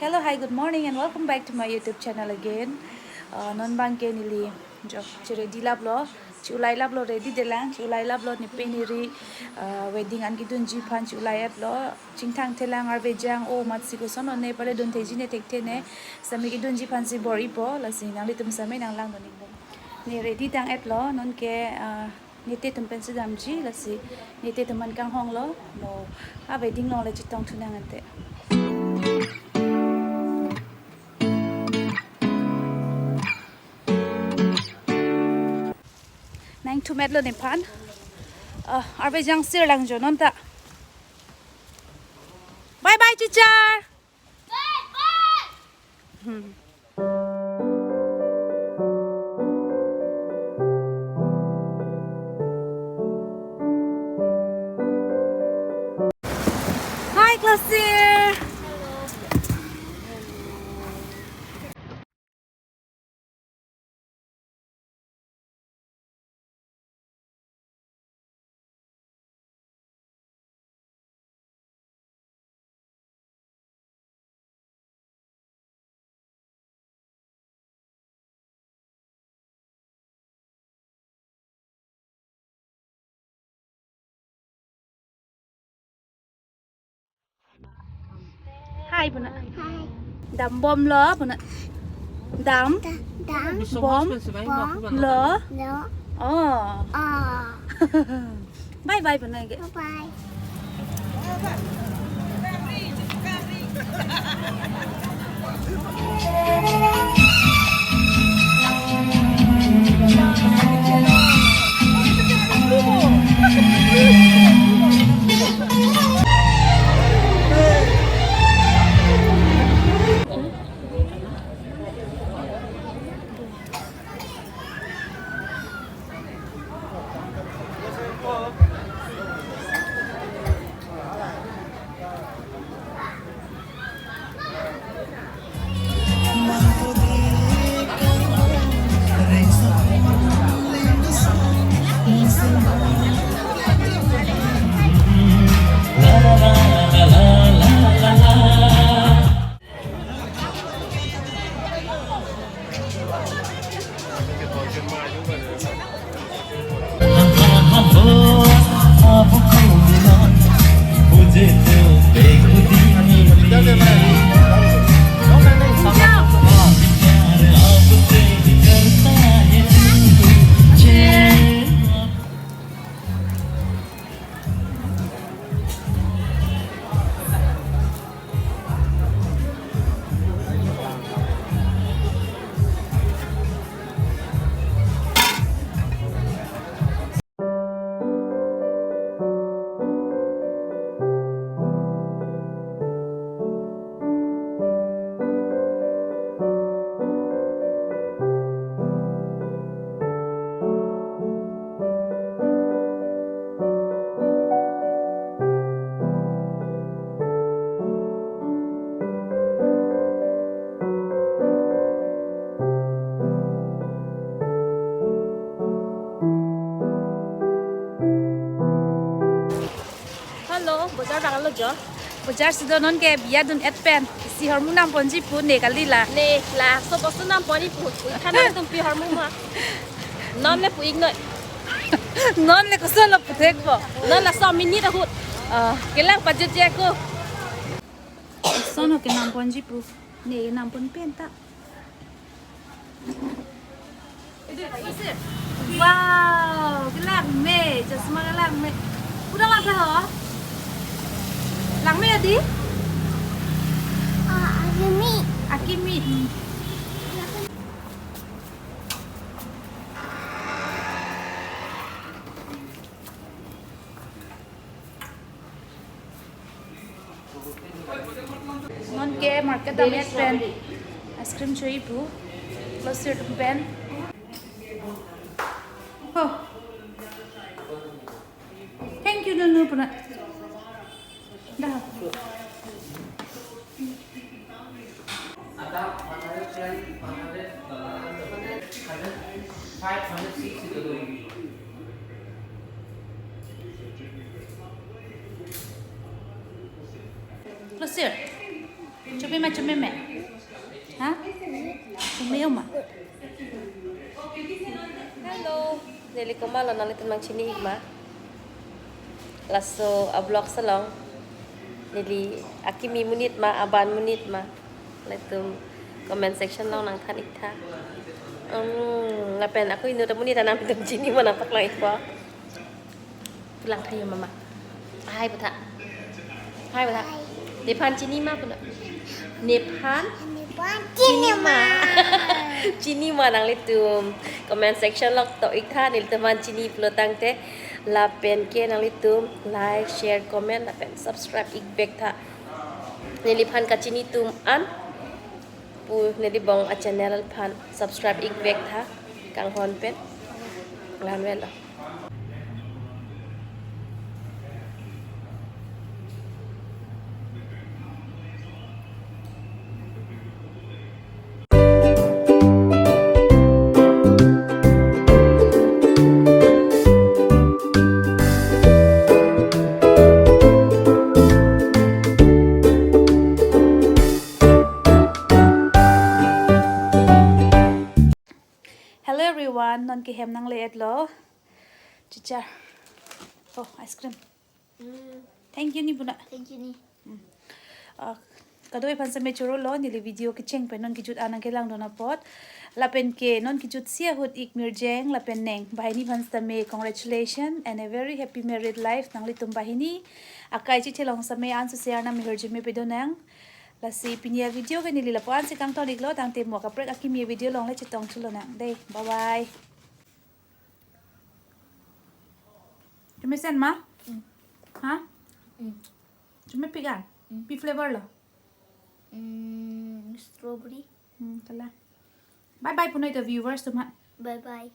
Hello, hi, good morning, and welcome back to my YouTube channel again. Non bang ke nili jo chere di lab lo chulai lab lo ready de lang chulai lab lo ni pe ni ri wedding an ki dun ji phan chulai ap lo chingthang thelang ar vejang o mat si ko son ne pare dun theji ne tek the ne sami ki dun ji phan si bori po la si nang li tum sami nang lang ni bo ni ready tang ap lo non ke ni te tum pen si dam ji la si ni te tum man kang hong lo mo a wedding lo la chitong thunang ante nang thu met lo ni phan arve jang sir lang jo non ta bye bye teacher hi classir hi buna dam bom lo buna dam bom lo No. oh Oh. bye bye buna ge Bye. hello bazar bang lo jo bazar si do non ke biya dun et pen si hormu nam ponji pu ne kali la Nè là số bó số năm bó đi phụ khăn ăn tụm pi hòm mà non là phụ ít nữa non le ko so lo pu thek bo non là so mini đã hụt cái lang budget je ko sono ke nam ponji pu ne nam pon pen ta wow cái lang me just ma cái lang me udah lang hả lang me đi Agami. akimi non ke market da met pen ice cream chui pu plus sir pen oh thank you nunu puna dah About 110, 100, 500, 600 is the usual. plus sir Cumi mẹ. Hả? Cumi không ạ? Hello. Nili ko malo nang itong chini igma. Lasso a vlog salong. Nili akimi munit ma aban munit ma. Litum comment section lang nang kanik ta. Lapen ako inu ta munit anam itong chini mo napak lang ito. Pulang tayo mama. Hai bata. Hai bata. Depan chini ma pun. Depan chini ma. Chini ma nang litum comment section log to ikha nil teman chini pulo tangte lapen ke nang litum like share comment lapen subscribe ikbek tha nilipan ka chini tum an pu nili bong a channel pan subscribe ikbek tha kang hon pen lan wen lo Hello everyone, non ki hem nang leet lo. Chicha. Oh, ice cream. Thank you ni buna. Thank you ni. Kadoi pan same churo lo ni le video ki cheng pe non ki jut anang ke lang dona pot. La pen ke non ki jut sia hut ik mirjeng la pen neng. Bahini pan same congratulations and a very happy married life nang litum bahini. Akai chi thelong same an su share na mi herje me pe donang. La si pinia video ke ni li la pan si kang ton iklo tang te mo ka prek akimi video long le chitong chulo nang. Dei, bye bye. Cuma sen ma? Hah? Cuma pigan? Pi flavor lo? Strawberry. Kala. Bye bye punoi the viewers teman. Bye bye.